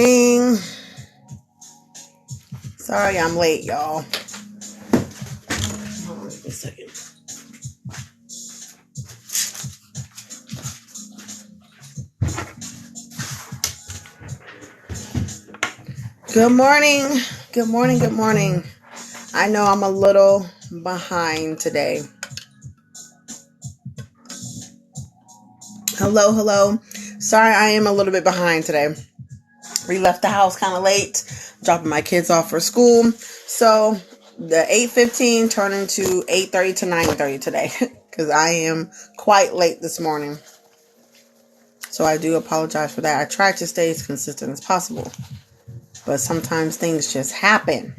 morning. Sorry I'm late, y'all. Hold on a second. Good morning. Good morning. Good morning. I know I'm a little behind today. Hello. Sorry I am a little bit behind today. We left the house kind of late, dropping my kids off for school. So the 8:15 turned into 8:30 to 9:30 today because I am quite late this morning. So I do apologize for that. I try to stay as consistent as possible, but sometimes things just happen.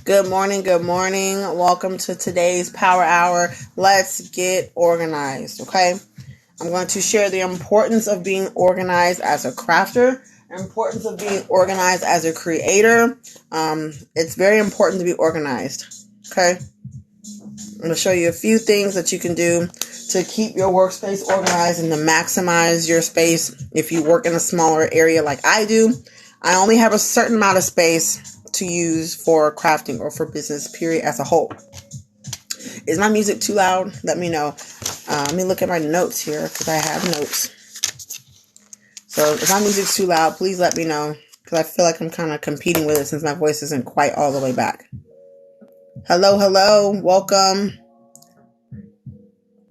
Good morning. Welcome to today's Power Hour. Let's get organized, okay? I'm going to share the importance of being organized as a crafter, the importance of being organized as a creator. It's very important to be organized, okay? I'm going to show you a few things that you can do to keep your workspace organized and to maximize your space. If you work in a smaller area like I do, I only have a certain amount of space to use for crafting or for business, period, as a whole. Is my music too loud? Let me know. Let me look at my notes here because I have notes. So if my music's too loud, please let me know because I feel like I'm kind of competing with it since my voice isn't quite all the way back. Hello.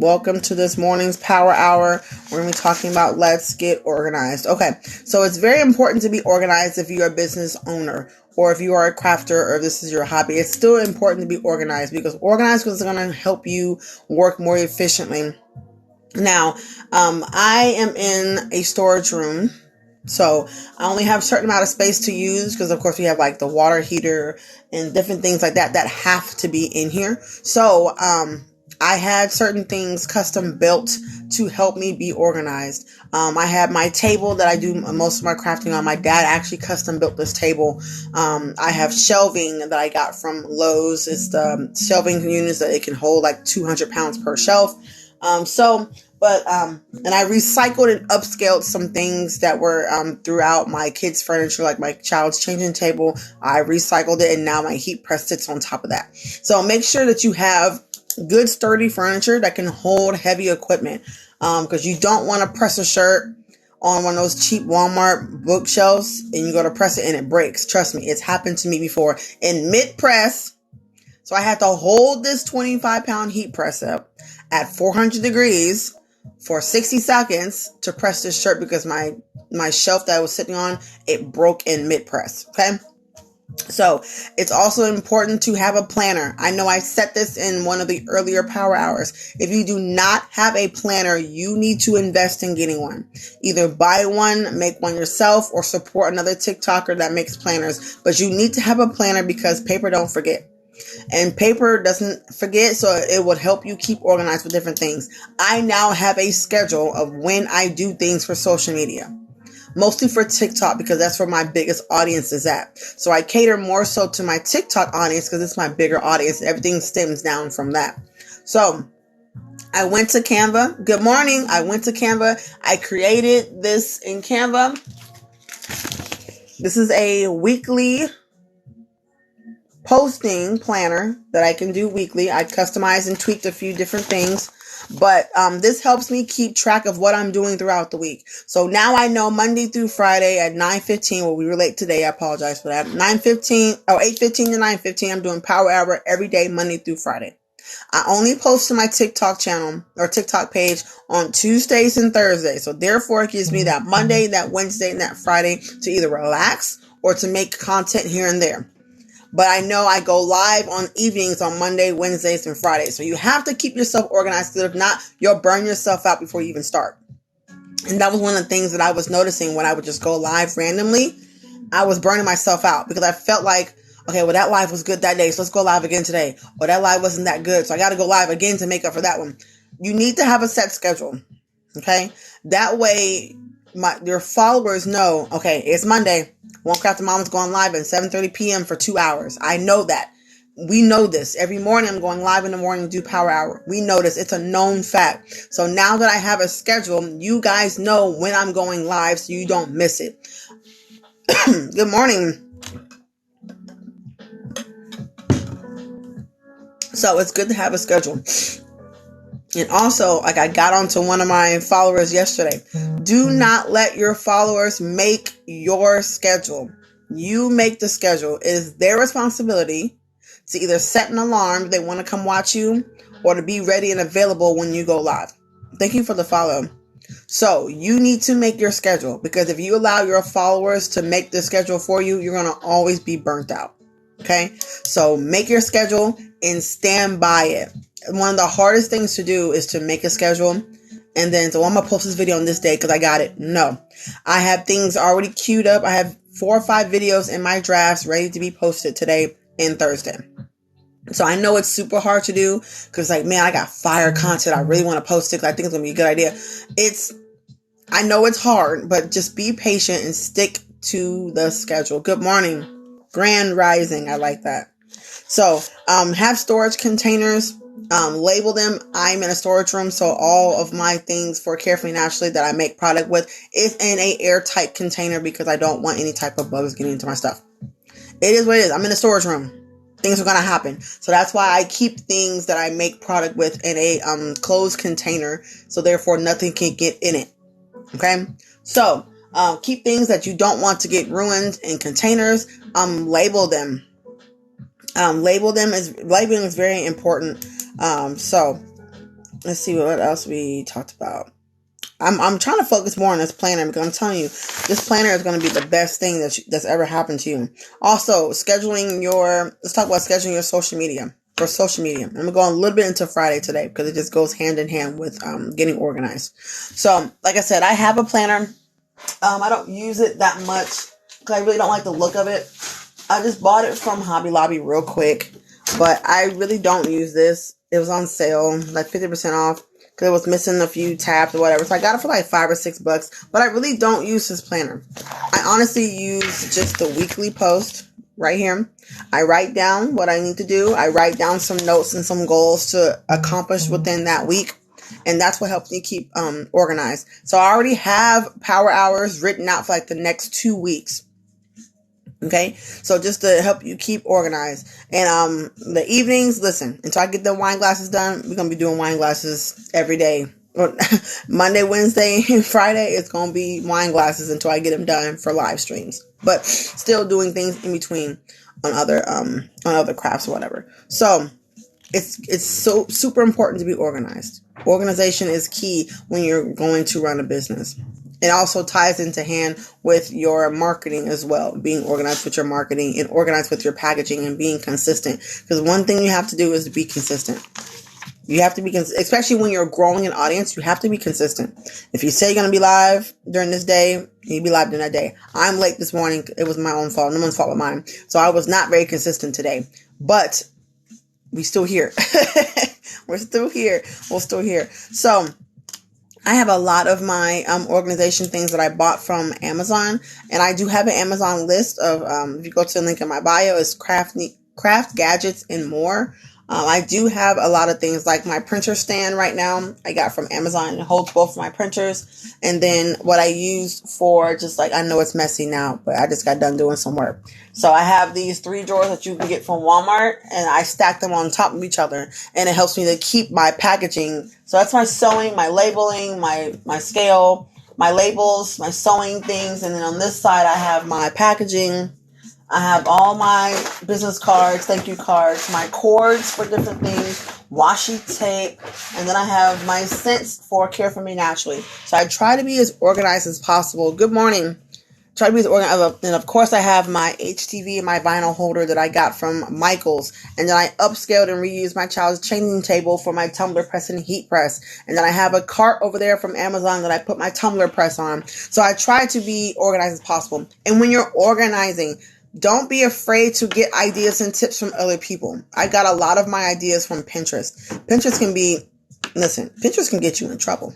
Welcome to this morning's Power Hour. We're going to be talking about let's get organized. Okay, so it's very important to be organized if you're a business owner or if you are a crafter or if this is your hobby. It's still important to be organized because organized is going to help you work more efficiently. Now, I am in a storage room, so I only have a certain amount of space to use because, of course, we have like the water heater and different things like that have to be in here. So, I had certain things custom built to help me be organized. I had my table that I do most of my crafting on. My dad actually custom built this table. I have shelving that I got from Lowe's. It's the shelving units that it can hold like 200 pounds per shelf. And I recycled and upscaled some things that were throughout my kids' furniture, like my child's changing table. I recycled it, and now my heat press sits on top of that. So make sure that you have good sturdy furniture that can hold heavy equipment, because you don't want to press a shirt on one of those cheap Walmart bookshelves and you go to press it and it breaks. Trust me, it's happened to me before in mid press. So I had to hold this 25-pound heat press up at 400 degrees for 60 seconds to press this shirt because my shelf that I was sitting on, it broke in mid press. Okay. So it's also important to have a planner. I know I said this in one of the earlier power hours. If you do not have a planner, you need to invest in getting one. Either buy one, make one yourself, or support another TikToker that makes planners. But you need to have a planner because paper don't forget. And paper doesn't forget, so it would help you keep organized with different things. I now have a schedule of when I do things for social media. Mostly for TikTok because that's where my biggest audience is at. So I cater more so to my TikTok audience because it's my bigger audience. Everything stems down from that. So I went to Canva. Good morning. I went to Canva. I created this in Canva. This is a weekly posting planner that I can do weekly. I customized and tweaked a few different things. But this helps me keep track of what I'm doing throughout the week. So now I know Monday through Friday at 9:15. Well, we were late today. I apologize for that. 8:15 to 9:15. I'm doing Power Hour every day, Monday through Friday. I only post to my TikTok channel or TikTok page on Tuesdays and Thursdays. So therefore, it gives me that Monday, that Wednesday, and that Friday to either relax or to make content here and there. But I know I go live on evenings on Monday, Wednesdays, and Fridays. So you have to keep yourself organized because if not, you'll burn yourself out before you even start. And that was one of the things that I was noticing when I would just go live randomly. I was burning myself out because I felt like, okay, well, that live was good that day, so let's go live again today. Or that live wasn't that good, so I got to go live again to make up for that one. You need to have a set schedule, okay? That way, your followers know, okay, it's Monday. One Crafted Mama's going live at 7:30 p.m. for 2 hours. I know that. We know this. Every morning I'm going live in the morning to do Power Hour. We know this. It's a known fact. So now that I have a schedule, you guys know when I'm going live so you don't miss it. Good morning. So it's good to have a schedule. And also, like I got onto one of my followers yesterday. Do not let your followers make your schedule. You make the schedule. It is their responsibility to either set an alarm if they want to come watch you or to be ready and available when you go live. Thank you for the follow. So you need to make your schedule, because if you allow your followers to make the schedule for you, you're going to always be burnt out. Okay. So make your schedule and stand by it. One of the hardest things to do is to make a schedule and then, so I'm going to post this video on this day because I got it. No, I have things already queued up. I have 4 or 5 videos in my drafts ready to be posted today and Thursday. So I know it's super hard to do because, like, man, I got fire content. I really want to post it because I think it's going to be a good idea. I know it's hard, but just be patient and stick to the schedule. Good morning. Grand Rising. I like that. So, have storage containers, label them. I'm in a storage room, so all of my things for Carefree Naturally that I make product with is in a airtight container because I don't want any type of bugs getting into my stuff. It is what it is. I'm in a storage room. Things are going to happen. So that's why I keep things that I make product with in a closed container. So therefore nothing can get in it. Okay. So keep things that you don't want to get ruined in containers. Label them. Labeling is very important. So let's see what else we talked about. I'm trying to focus more on this planner because I'm telling you, this planner is going to be the best thing that's ever happened to you. Also, let's talk about scheduling your social media. For social media, I'm going to go a little bit into Friday today because it just goes hand in hand with getting organized. So, like I said, I have a planner. I don't use it that much because I really don't like the look of it. I just bought it from Hobby Lobby real quick, but I really don't use this. It was on sale, like 50% off. Because it was missing a few tabs or whatever. So I got it for like $5 or $6. But I really don't use this planner. I honestly use just the weekly post right here. I write down what I need to do. I write down some notes and some goals to accomplish within that week. And that's what helps me keep organized. So I already have Power Hours written out for like the next 2 weeks. Okay, so just to help you keep organized. And the evenings, listen, until I get the wine glasses done, we're going to be doing wine glasses every day. Monday, Wednesday, and Friday, it's going to be wine glasses until I get them done for live streams. But still doing things in between on other crafts or whatever. So it's so super important to be organized. Organization is key when you're going to run a business. It also ties into hand with your marketing as well, being organized with your marketing and organized with your packaging and being consistent. Because one thing you have to do is to be consistent. You have to be, especially when you're growing an audience, you have to be consistent. If you say you're going to be live during this day, you be live during that day. I'm late this morning. It was my own fault. No one's fault but mine. So I was not very consistent today, but we still here. We're still here. We're still here. So I have a lot of my organization things that I bought from Amazon, and I do have an Amazon list of, if you go to the link in my bio, it's craft gadgets and more. I do have a lot of things like my printer stand right now. I got from Amazon. It holds both of my printers. And then what I use for just like, I know it's messy now, but I just got done doing some work. So I have these 3 drawers that you can get from Walmart, and I stack them on top of each other, and it helps me to keep my packaging. So that's my sewing, my labeling, my scale, my labels, my sewing things. And then on this side, I have my packaging. I have all my business cards, thank you cards, my cords for different things, washi tape, and then I have my scents for Care For Me Naturally. So I try to be as organized as possible. Good morning. Try to be as organized. And of course I have my HTV and my vinyl holder that I got from Michaels. And then I upscaled and reused my child's changing table for my tumbler press and heat press. And then I have a cart over there from Amazon that I put my tumbler press on. So I try to be organized as possible. And when you're organizing, don't be afraid to get ideas and tips from other people. I got a lot of my ideas from Pinterest. Pinterest can get you in trouble.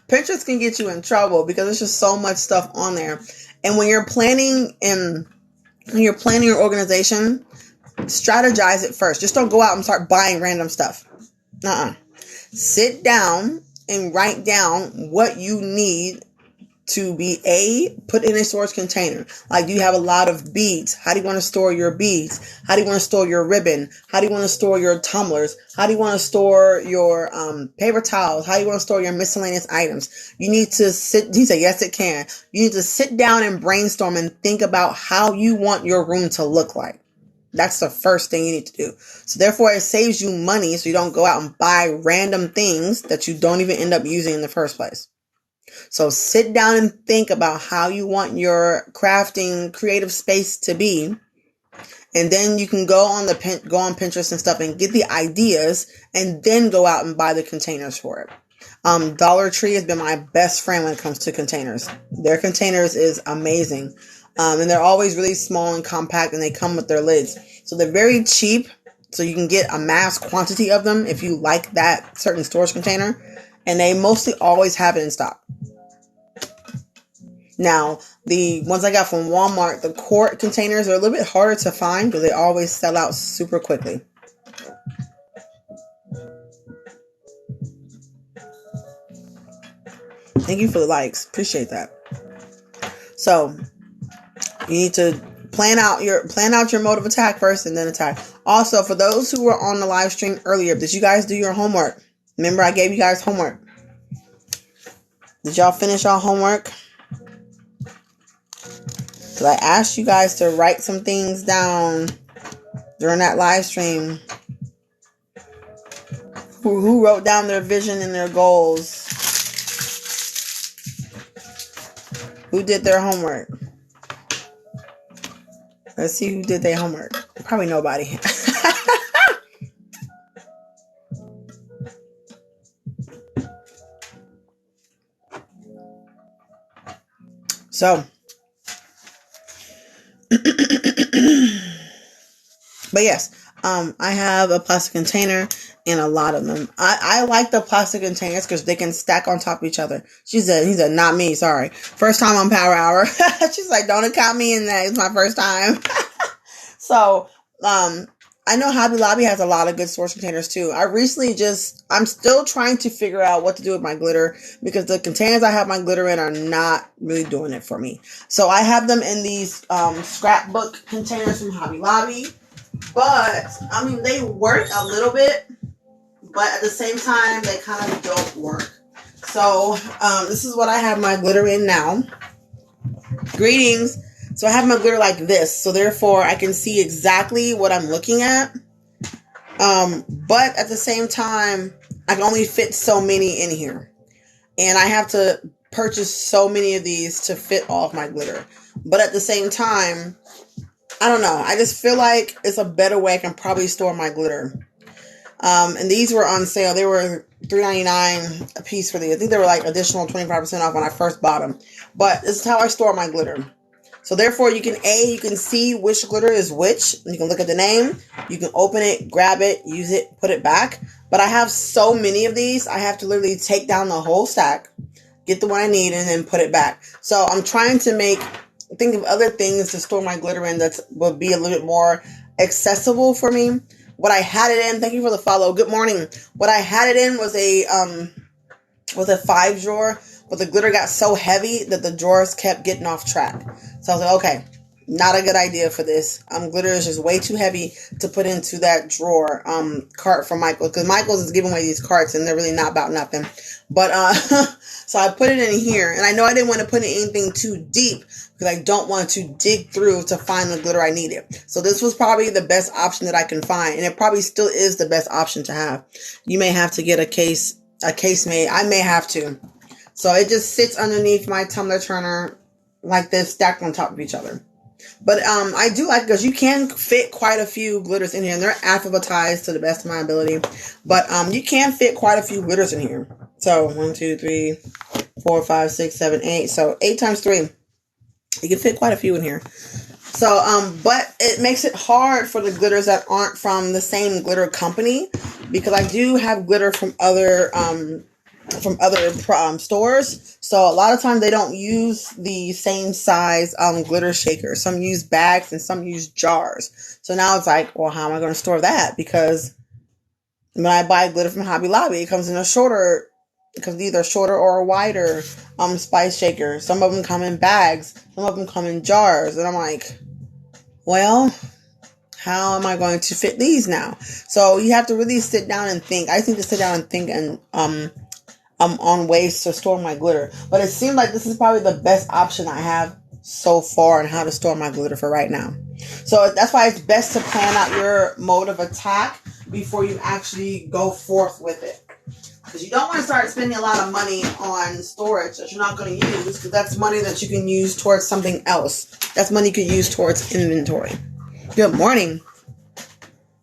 Pinterest can get you in trouble because there's just so much stuff on there. And when you're planning your organization, strategize it first. Just don't go out and start buying random stuff. Sit down and write down what you need to be put in a storage container. Like, you have a lot of beads. How do you want to store your beads? How do you want to store your ribbon? How do you want to store your tumblers? How do you want to store your paper towels? How do you want to store your miscellaneous items? You need to he said, yes, it can. You need to sit down and brainstorm and think about how you want your room to look like. That's the first thing you need to do. So therefore, it saves you money, so you don't go out and buy random things that you don't even end up using in the first place. So sit down and think about how you want your crafting creative space to be. And then you can go on Pinterest and stuff and get the ideas, and then go out and buy the containers for it. Dollar Tree has been my best friend when it comes to containers. Their containers is amazing. And they're always really small and compact, and they come with their lids. So they're very cheap. So you can get a mass quantity of them if you like that certain storage container. And they mostly always have it in stock. Now, the ones I got from Walmart, the quart containers are a little bit harder to find because they always sell out super quickly. Thank you for the likes. Appreciate that. So you need to plan out your mode of attack first and then attack. Also, for those who were on the live stream earlier, did you guys do your homework? Remember, I gave you guys homework. Did y'all finish y'all homework? Because I asked you guys to write some things down during that live stream. Who wrote down their vision and their goals? Who did their homework? Let's see who did their homework. Probably nobody. So, but yes, I have a plastic container and a lot of them. I like the plastic containers because they can stack on top of each other. He said, not me, sorry. First time on Power Hour. She's like, don't count me in that. It's my first time. So, I know Hobby Lobby has a lot of good storage containers too. I'm still trying to figure out what to do with my glitter because the containers I have my glitter in are not really doing it for me. So I have them in these scrapbook containers from Hobby Lobby. But, I mean, they work a little bit, but at the same time, they kind of don't work. So, this is what I have my glitter in now. Greetings. So I have my glitter like this, so therefore I can see exactly what I'm looking at. But at the same time, I can only fit so many in here. And I have to purchase so many of these to fit all of my glitter. But at the same time, I don't know. I just feel like it's a better way I can probably store my glitter. And these were on sale. They were $3.99 a piece for these. I think they were like additional 25% off when I first bought them. But this is how I store my glitter. So therefore, you can see which glitter is which. You can look at the name. You can open it, grab it, use it, put it back. But I have so many of these, I have to literally take down the whole stack, get the one I need, and then put it back. So I'm trying to think of other things to store my glitter in that will be a little bit more accessible for me. What I had it in, thank you for the follow. Good morning. What I had it in was a 5 drawer. But the glitter got so heavy that the drawers kept getting off track. So I was like, okay, not a good idea for this. Glitter is just way too heavy to put into that drawer cart from Michaels. Because Michaels is giving away these carts and they're really not about nothing. But, so I put it in here. And I know I didn't want to put anything too deep because I don't want to dig through to find the glitter I needed. So this was probably the best option that I can find. And it probably still is the best option to have. You may have to get a case made. I may have to. So it just sits underneath my tumbler turner like this, stacked on top of each other. But I do like it because you can fit quite a few glitters in here. And they're alphabetized to the best of my ability. But you can fit quite a few glitters in here. So 1, 2, 3, 4, 5, 6, 7, 8. So 8 times 3. You can fit quite a few in here. So, but it makes it hard for the glitters that aren't from the same glitter company. Because I do have glitter from other from other stores. So a lot of times they don't use the same size glitter shakers. Some use bags and some use jars. So now it's like, well, how am I going to store that? Because when I buy glitter from Hobby Lobby, it comes in it comes either shorter or a wider spice shaker. Some of them come in bags. Some of them come in jars. And I'm like, well, how am I going to fit these now? So you have to really sit down and think. I think to sit down and think and on ways to store my glitter. But it seems like this is probably the best option I have so far on how to store my glitter for right now. So that's why it's best to plan out your mode of attack before you actually go forth with it. Because you don't want to start spending a lot of money on storage that you're not going to use, because that's money that you can use towards something else. That's money you can use towards inventory. Good morning.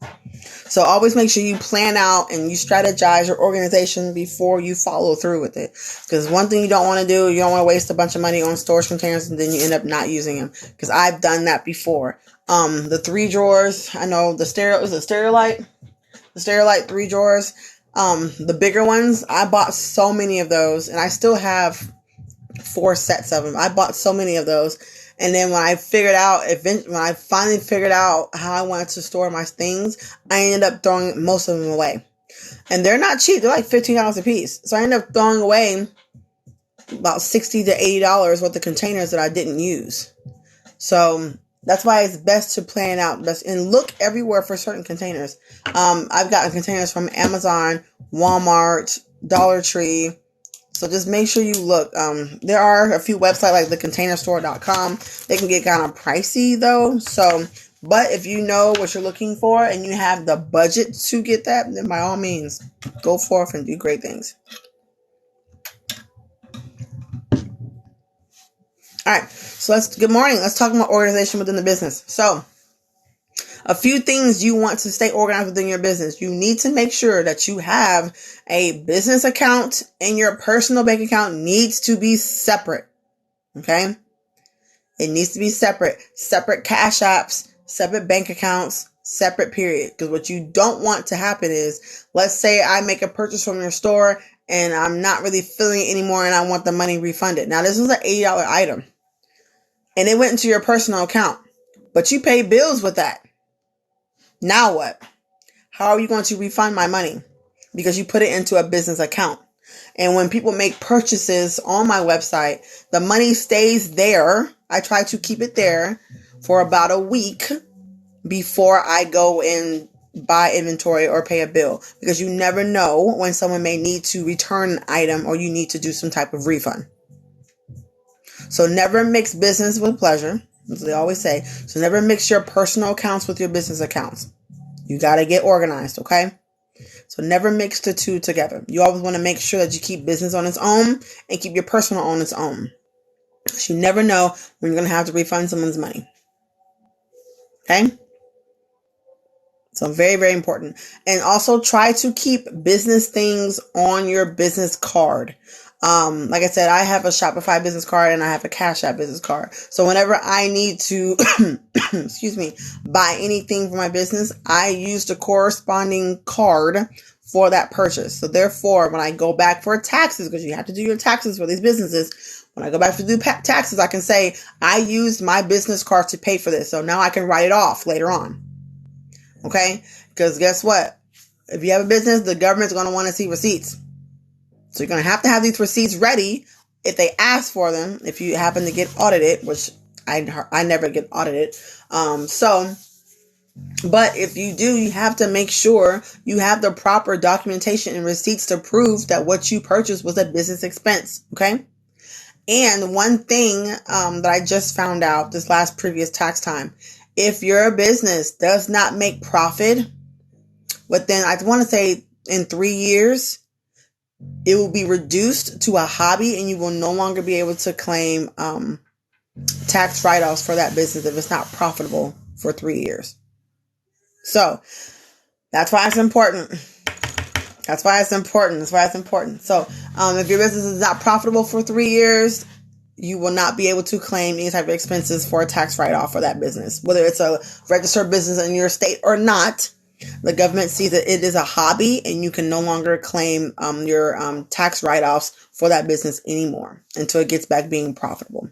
So always make sure you plan out and you strategize your organization before you follow through with it. Because one thing you don't want to do, you don't want to waste a bunch of money on storage containers and then you end up not using them. Because I've done that before. The 3 drawers, I know the Sterilite? The Sterilite 3 drawers. The bigger ones, I bought so many of those, and I still have 4 sets of them. I bought so many of those. And then when I finally figured out how I wanted to store my things, I ended up throwing most of them away. And they're not cheap. They're like $15 a piece. So I ended up throwing away about $60 to $80 worth of containers that I didn't use. So that's why it's best to plan out and look everywhere for certain containers. I've gotten containers from Amazon, Walmart, Dollar Tree. So just make sure you look. There are a few websites like thecontainerstore.com. They can get kind of pricey though. So, but if you know what you're looking for and you have the budget to get that, then by all means, go forth and do great things. All right. So good morning. Let's talk about organization within the business. So a few things you want to stay organized within your business. You need to make sure that you have a business account and your personal bank account needs to be separate. Okay? It needs to be separate. Separate cash apps, separate bank accounts, separate period. Because what you don't want to happen is, let's say I make a purchase from your store and I'm not really feeling it anymore and I want the money refunded. Now this is an $80 item and it went into your personal account, but you pay bills with that. Now what? How are you going to refund my money? Because you put it into a business account. And when people make purchases on my website, the money stays there. I try to keep it there for about a week before I go and buy inventory or pay a bill. Because you never know when someone may need to return an item or you need to do some type of refund. So never mix business with pleasure. As they always say. So never mix your personal accounts with your business accounts. You got to get organized, okay? So never mix the two together. You always want to make sure that you keep business on its own and keep your personal on its own. Because you never know when you're going to have to refund someone's money. Okay? So very, very important. And also try to keep business things on your business card. Like I said, I have a Shopify business card and I have a Cash App business card. So whenever I need to, buy anything for my business, I use the corresponding card for that purchase. So therefore, when I go back for taxes, because you have to do your taxes for these businesses, when I go back to do taxes, I can say, I used my business card to pay for this. So now I can write it off later on. Okay? Because guess what? If you have a business, the government's going to want to see receipts. So you're going to have these receipts ready if they ask for them, if you happen to get audited, which I never get audited. But if you do, you have to make sure you have the proper documentation and receipts to prove that what you purchased was a business expense. Okay. And one thing that I just found out this previous tax time, if your business does not make profit within, I want to say in 3 years, it will be reduced to a hobby and you will no longer be able to claim tax write-offs for that business if it's not profitable for 3 years. So that's why it's important. That's why it's important. So if your business is not profitable for 3 years, you will not be able to claim any type of expenses for a tax write-off for that business, whether it's a registered business in your state or not. The government sees that it is a hobby and you can no longer claim your tax write-offs for that business anymore until it gets back being profitable.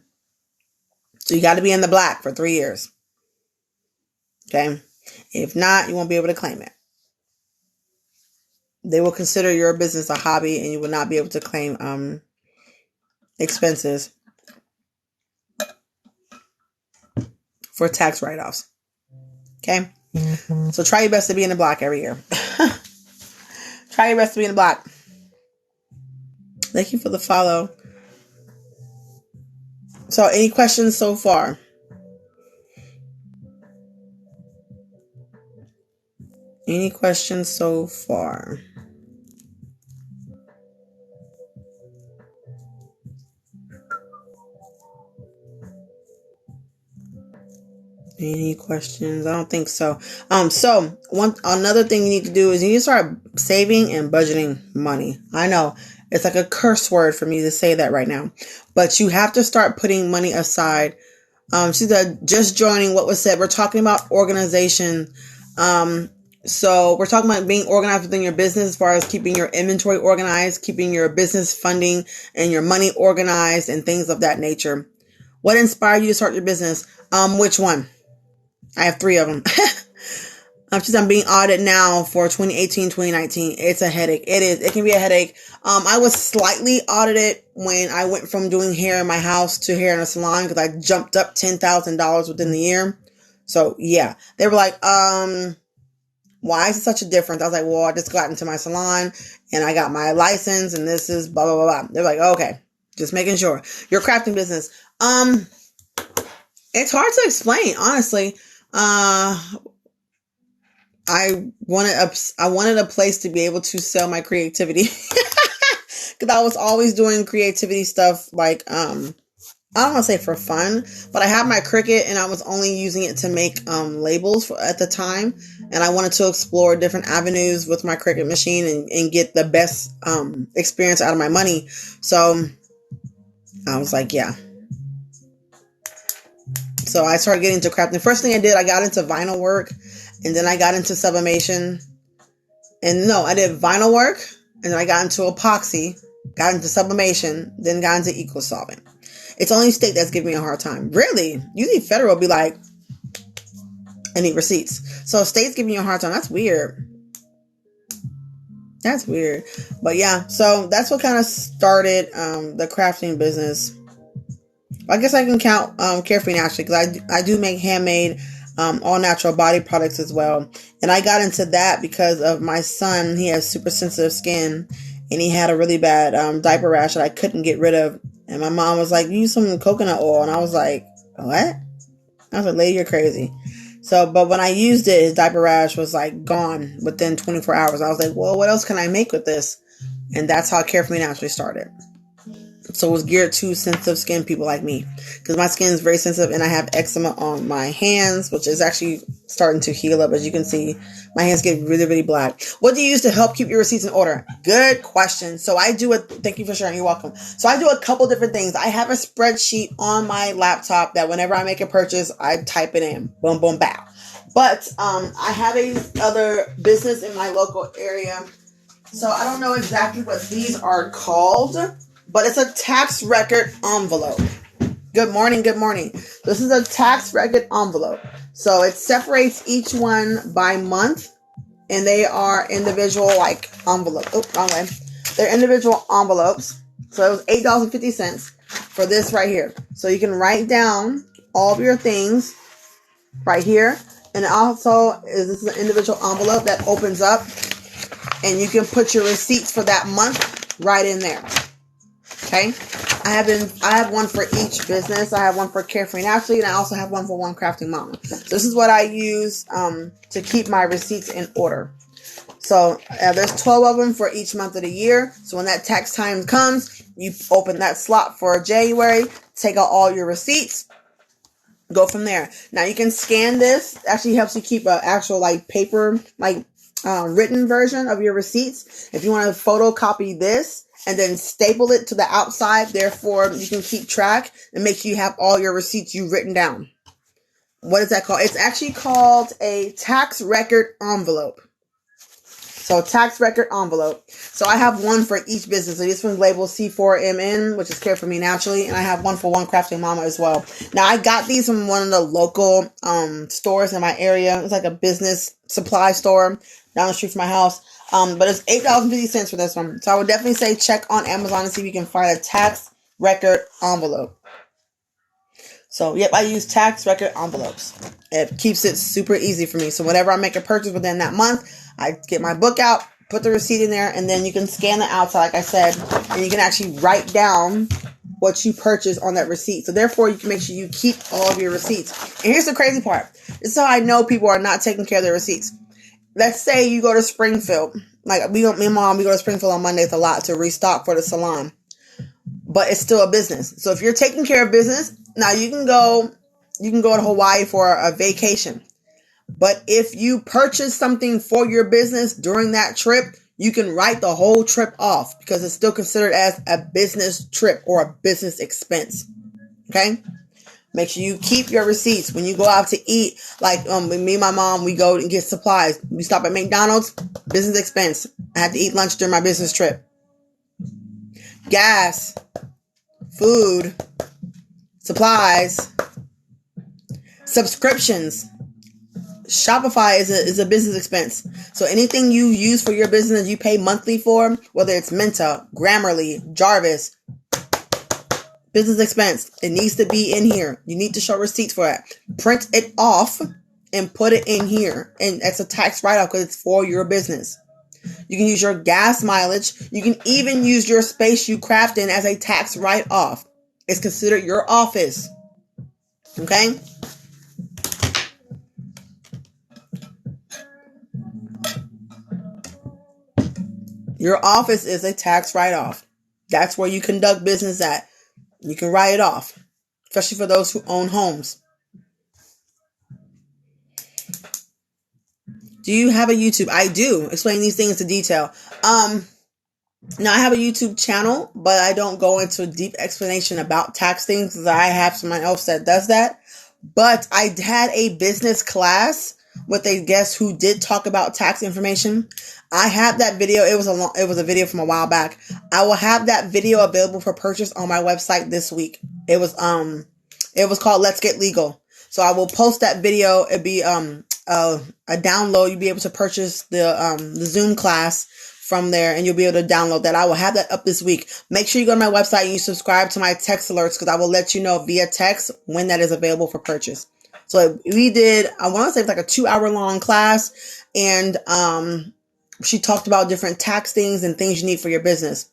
So you got to be in the black for 3 years. Okay. If not, you won't be able to claim it. They will consider your business a hobby and you will not be able to claim expenses for tax write-offs. Okay. So try your best to be in the black every year. Try your best to be in the black. Thank you for the follow. So any questions so far? Any questions so far? Any questions? I don't think so. So another thing you need to do is you need to start saving and budgeting money. I know it's like a curse word for me to say that right now, but you have to start putting money aside. She said, just joining what was said. We're talking about organization. So we're talking about being organized within your business as far as keeping your inventory organized, keeping your business funding and your money organized and things of that nature. What inspired you to start your business? Which one? I have 3 of them. I'm being audited now for 2018, 2019. It's a headache. It is. It can be a headache. I was slightly audited when I went from doing hair in my house to hair in a salon because I jumped up $10,000 within the year. So yeah, they were like, why is it such a difference? I was like, well, I just got into my salon and I got my license and this is blah, blah, blah, blah. They're like, okay, just making sure. Your crafting business. It's hard to explain, honestly. I wanted a place to be able to sell my creativity because I was always doing creativity stuff like, I don't want to say for fun, but I had my Cricut and I was only using it to make labels at the time. And I wanted to explore different avenues with my Cricut machine and get the best experience out of my money. So I was like, yeah. So I started getting into crafting. First thing I did, I got into vinyl work, and then I got into sublimation. And no, I did vinyl work, and then I got into epoxy, got into sublimation, then got into eco-solvent. It's only state that's giving me a hard time. Really? Usually federal will be like, I need receipts. So state's giving you a hard time. That's weird. That's weird. But yeah, so that's what kind of started the crafting business. I guess I can count Carefree Naturally because I do make handmade all natural body products as well. And I got into that because of my son. He has super sensitive skin and he had a really bad diaper rash that I couldn't get rid of. And my mom was like, use some coconut oil. And I was like, what? I was like, lady, you're crazy. So, but when I used it, his diaper rash was like gone within 24 hours. I was like, well, what else can I make with this? And that's how Carefree Naturally started. So it was geared to sensitive skin people like me because my skin is very sensitive and I have eczema on my hands, which is actually starting to heal up. As you can see, my hands get really, really black. What do you use to help keep your receipts in order? Good question. So I do it. Thank you for sharing. You're welcome. So I do a couple different things. I have a spreadsheet on my laptop that whenever I make a purchase, I type it in. Boom, boom, bow. But I have a other business in my local area. So I don't know exactly what these are called, but it's a tax record envelope. Good morning. Good morning. This is a tax record envelope. So it separates each one by month, and they are individual like envelope. Oh, wrong way. They're individual envelopes. So it was $8.50 for this right here. So you can write down all of your things right here. And also, this is an individual envelope that opens up, and you can put your receipts for that month right in there. Okay, I have one for each business. I have one for Carefree Naturally, and I also have one for One Crafting Mama. So this is what I use to keep my receipts in order. So there's 12 of them for each month of the year. So when that tax time comes, you open that slot for January, take out all your receipts, go from there. Now you can scan this. It actually helps you keep an actual like paper, like written version of your receipts. If you want to photocopy this and then staple it to the outside, therefore you can keep track and make sure you have all your receipts you've written down. what is that called? It's actually called a tax record envelope. So tax record envelope. So I have one for each business. So this one's labeled C4MN, which is Care for Me Naturally. And I have one for One Crafting Mama as well. Now I got these from one of the local stores in my area. It's like a business supply store down the street from my house. But it's $8.50 for this one. So I would definitely say check on Amazon and see if you can find a tax record envelope. So, yep, I use tax record envelopes. It keeps it super easy for me. So, whenever I make a purchase within that month, I get my book out, put the receipt in there, and then you can scan the outside, like I said, and you can actually write down what you purchased on that receipt. So, therefore, you can make sure you keep all of your receipts. And here's the crazy part. This is how I know people are not taking care of their receipts. Let's say you go to Springfield. Like, me and Mom, we go to Springfield on Mondays a lot to restock for the salon. But it's still a business. So if you're taking care of business, now you can go to Hawaii for a vacation. But if you purchase something for your business during that trip, you can write the whole trip off because it's still considered as a business trip or a business expense. Okay? Make sure you keep your receipts when you go out to eat. Like me and my mom, we go and get supplies. We stop at McDonald's, business expense. I had to eat lunch during my business trip. Gas, food, supplies, subscriptions. Shopify is a business expense. So anything you use for your business you pay monthly for, whether it's Menta, Grammarly, Jarvis, business expense, it needs to be in here. You need to show receipts for it. Print it off and put it in here. And it's a tax write-off because it's for your business. You can use your gas mileage. You can even use your space you craft in as a tax write-off. It's considered your office. Okay? Your office is a tax write-off. That's where you conduct business at. You can write it off, especially for those who own homes. Do you have a YouTube? I do. Explain these things in detail. Now I have a YouTube channel, but I don't go into a deep explanation about tax things because I have someone else that does that. But I had a business class with a guest who did talk about tax information. I have that video. It was a video from a while back. I will have that video available for purchase on my website this week. It was called Let's Get Legal. So I will post that video. It'd be a download. You'll be able to purchase the Zoom class from there, and you'll be able to download that. I will have that up this week. Make sure you go to my website and you subscribe to my text alerts because I will let you know via text when that is available for purchase. So we did, I want to say it's like a 2-hour long class, and she talked about different tax things and things you need for your business.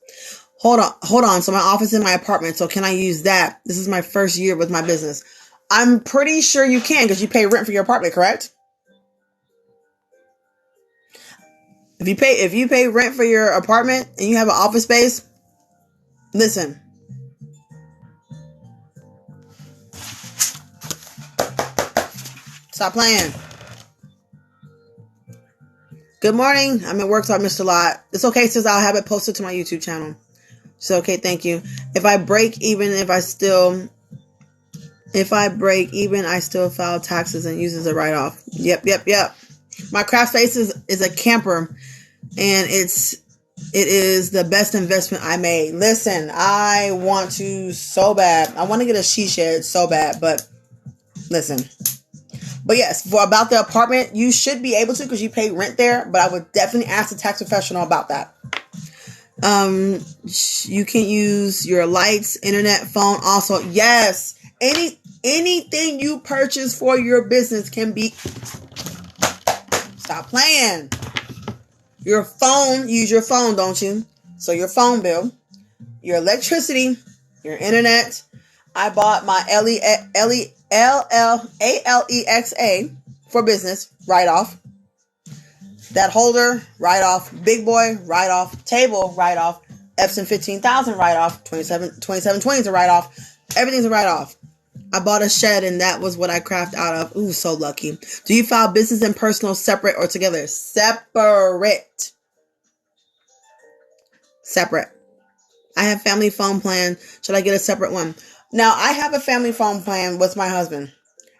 Hold on. So my office is in my apartment. So can I use that? This is my first year with my business. I'm pretty sure you can because you pay rent for your apartment, correct? If you pay rent for your apartment and you have an office space, listen. Stop playing. Good morning. I'm at work, so I missed a lot. It's okay, sis. I'll have it posted to my YouTube channel. So, okay, thank you. If I break even, I still file taxes and use it as a write-off. Yep. My craft space is a camper, and it is the best investment I made. Listen, I want to so bad. I want to get a she shed so bad, but listen. But yes, for about the apartment, you should be able to because you pay rent there, but I would definitely ask the tax professional about that. You can use your lights, internet, phone. Also, yes, anything you purchase for your business can be. Stop playing. Your phone, use your phone, don't you? So your phone bill, your electricity, your internet. I bought my Alexa for business, write off. That holder, write off. Big boy, write off. Table, write off. Epson 15,000, write off. 2720 is a write off. Everything's a write off. I bought a shed and that was what I craft out of. Ooh, so lucky. Do you file business and personal separate or together? Separate. I have family phone plan. Should I get a separate one? Now, I have a family phone plan with my husband.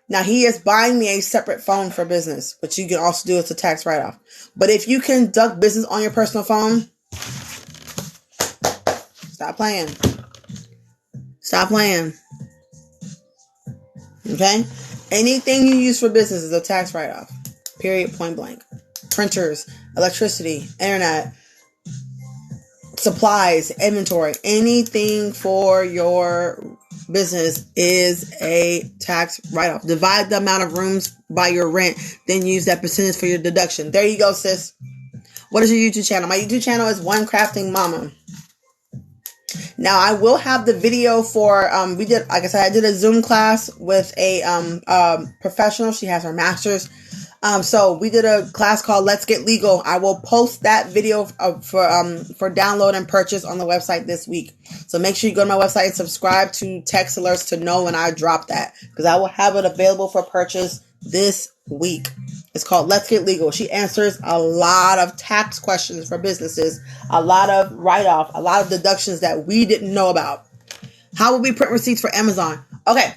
Now he is buying me a separate phone for business, but you can also do it as a tax write-off. But if you conduct business on your personal phone, stop playing. Stop playing. Okay? Anything you use for business is a tax write-off. Period, point blank. Printers, electricity, internet, supplies, inventory, anything for your business is a tax write-off. Divide the amount of rooms by your rent, then use that percentage for your deduction. There you go, sis. What is your YouTube channel? My YouTube channel is One Crafting Mama. Now I will have the video for we did, like I said, I did a Zoom class with a professional. She has her master's. So we did a class called Let's Get Legal. I will post that video for download and purchase on the website this week. So make sure you go to my website and subscribe to text alerts to know when I drop that, because I will have it available for purchase this week. It's called Let's Get Legal. She answers a lot of tax questions for businesses, a lot of write-off, a lot of deductions that we didn't know about. How will we print receipts for Amazon? Okay.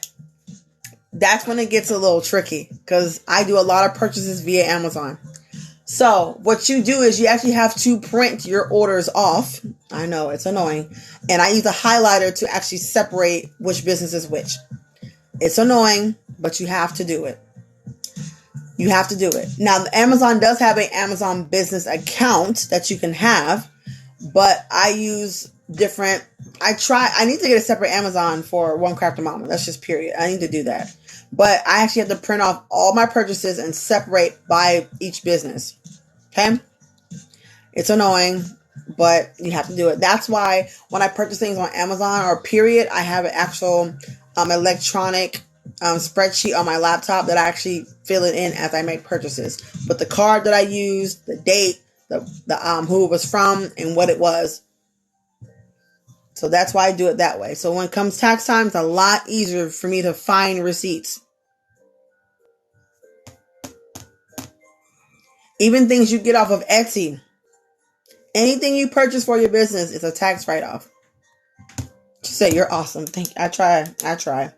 That's when it gets a little tricky, because I do a lot of purchases via Amazon. So what you do is you actually have to print your orders off. I know it's annoying. And I use a highlighter to actually separate which business is which. It's annoying, but you have to do it. You have to do it. Now, Amazon does have an Amazon business account that you can have, but I use different. I need to get a separate Amazon for One Crafting Mama. That's just period. I need to do that. But I actually have to print off all my purchases and separate by each business. Okay? It's annoying, but you have to do it. That's why when I purchase things on Amazon or period, I have an actual electronic spreadsheet on my laptop that I actually fill it in as I make purchases. But the card that I used, the date, the who it was from, and what it was. So that's why I do it that way. So when it comes tax time, it's a lot easier for me to find receipts. Even things you get off of Etsy. Anything you purchase for your business is a tax write-off. She said, you're awesome. Thank you. I try.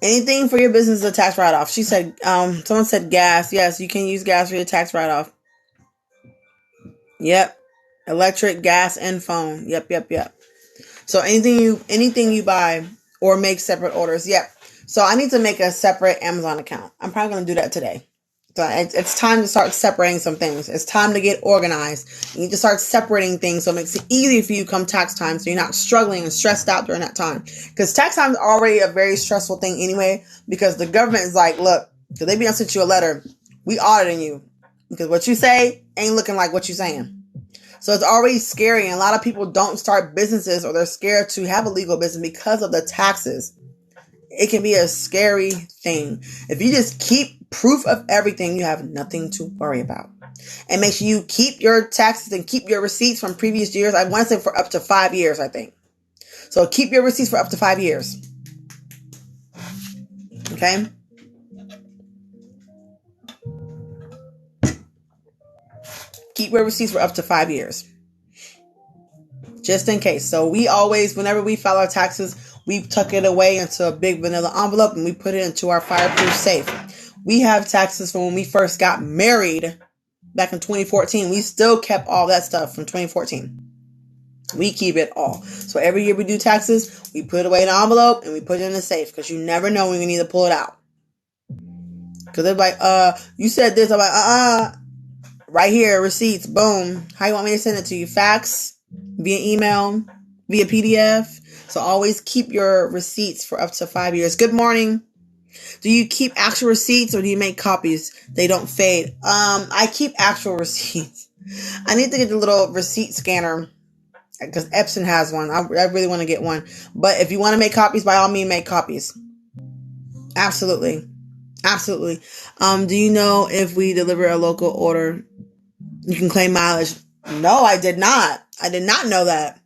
Anything for your business is a tax write-off. She said, someone said gas. Yes, you can use gas for your tax write-off. Yep. Electric, gas, and phone. Yep. So anything you buy or make separate orders. Yep. So I need to make a separate Amazon account. I'm probably going to do that today. So it's time to start separating some things. It's time to get organized. You need to start separating things so it makes it easy for you come tax time, so you're not struggling and stressed out during that time. Because tax time is already a very stressful thing anyway, because the government is like, look, because they be sent you a letter, we auditing you. Because what you say ain't looking like what you're saying. So it's already scary, and a lot of people don't start businesses, or they're scared to have a legal business because of the taxes. It can be a scary thing. If you just keep proof of everything, you have nothing to worry about. And make sure you keep your taxes and keep your receipts from previous years. I want to say for up to 5 years, I think. So keep your receipts for up to 5 years. Okay? Keep your receipts for up to 5 years. Just in case. So we always, whenever we file our taxes, we tuck it away into a big vanilla envelope and we put it into our fireproof safe. We have taxes from when we first got married back in 2014. We still kept all that stuff from 2014. We keep it all. So every year we do taxes, we put it away in an envelope and we put it in a safe, because you never know when you need to pull it out. Because they're like, you said this. I'm like, right here, receipts, boom. How you want me to send it to you? Fax? Via email? Via PDF? So always keep your receipts for up to 5 years. Good morning. Do you keep actual receipts or do you make copies? They don't fade. I keep actual receipts. I need to get the little receipt scanner, because Epson has one. I really want to get one. But if you want to make copies, by all means, make copies. Absolutely. Do you know if we deliver a local order, you can claim mileage? No, I did not. I did not know that.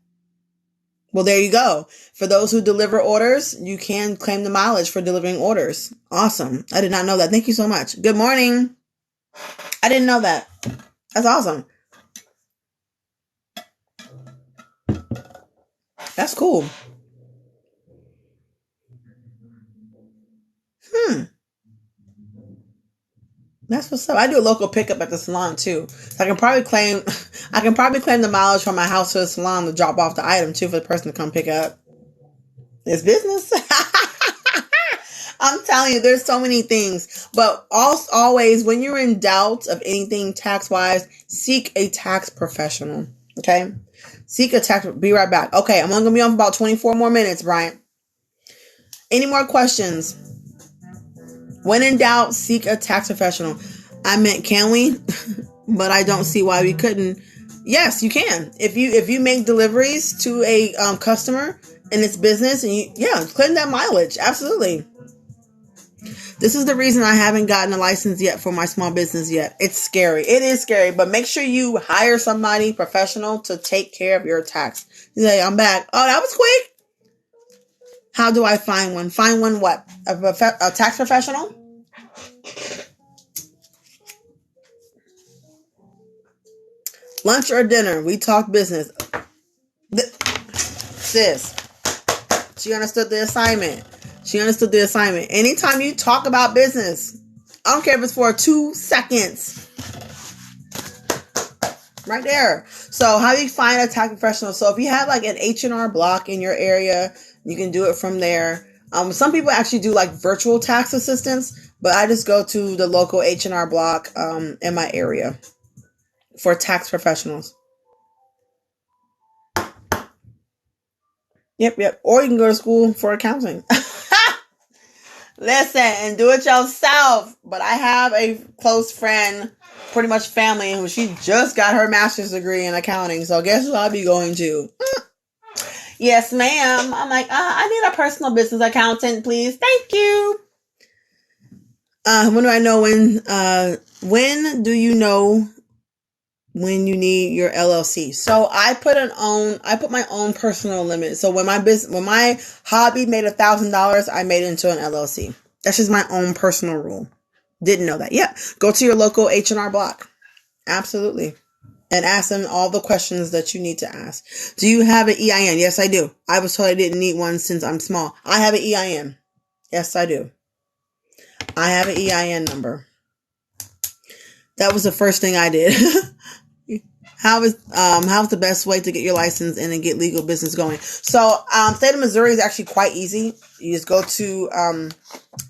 Well, there you go. For those who deliver orders, you can claim the mileage for delivering orders. Awesome. I did not know that. Thank you so much. Good morning. I didn't know that. That's awesome. That's cool. Hmm. That's what's up. I do a local pickup at the salon too. So I can probably claim the mileage from my house to the salon to drop off the item too for the person to come pick up. It's business. I'm telling you, there's so many things. But also, always, when you're in doubt of anything tax wise, seek a tax professional. Okay? Seek a tax. Be right back. Okay, I'm only going to be on for about 24 more minutes, Bryant. Any more questions? When in doubt, seek a tax professional. I meant, can we? But I don't see why we couldn't. Yes, you can. If you make deliveries to a customer in its business, and claim that mileage. Absolutely. This is the reason I haven't gotten a license yet for my small business yet. It's scary. It is scary, but make sure you hire somebody professional to take care of your tax. You say, I'm back. Oh, that was quick. How do I find one? Find one what? A tax professional? Lunch or dinner? We talk business. Sis, she understood the assignment. Anytime you talk about business, I don't care if it's for 2 seconds. Right there. So how do you find a tax professional? So if you have like an H&R Block in your area, you can do it from there. Some people actually do like virtual tax assistance, but I just go to the local H&R Block in my area for tax professionals. Yep. Or you can go to school for accounting. Listen, and do it yourself. But I have a close friend, pretty much family, who she just got her master's degree in accounting. So guess who I'll be going to? Yes, ma'am. I'm like, I need a personal business accountant, please. Thank you. When do I know when do you know when you need your LLC? So I put my own personal limit. So when my hobby made $1,000, I made it into an LLC. That's just my own personal rule. Didn't know that. Yeah. Go to your local H&R Block. Absolutely. And ask them all the questions that you need to ask. Do you have an EIN? Yes, I do. I was told I didn't need one since I'm small. I have an EIN. Yes, I do. I have an EIN number. That was the first thing I did. How's the best way to get your license and then get legal business going? So, state of Missouri is actually quite easy. You just go to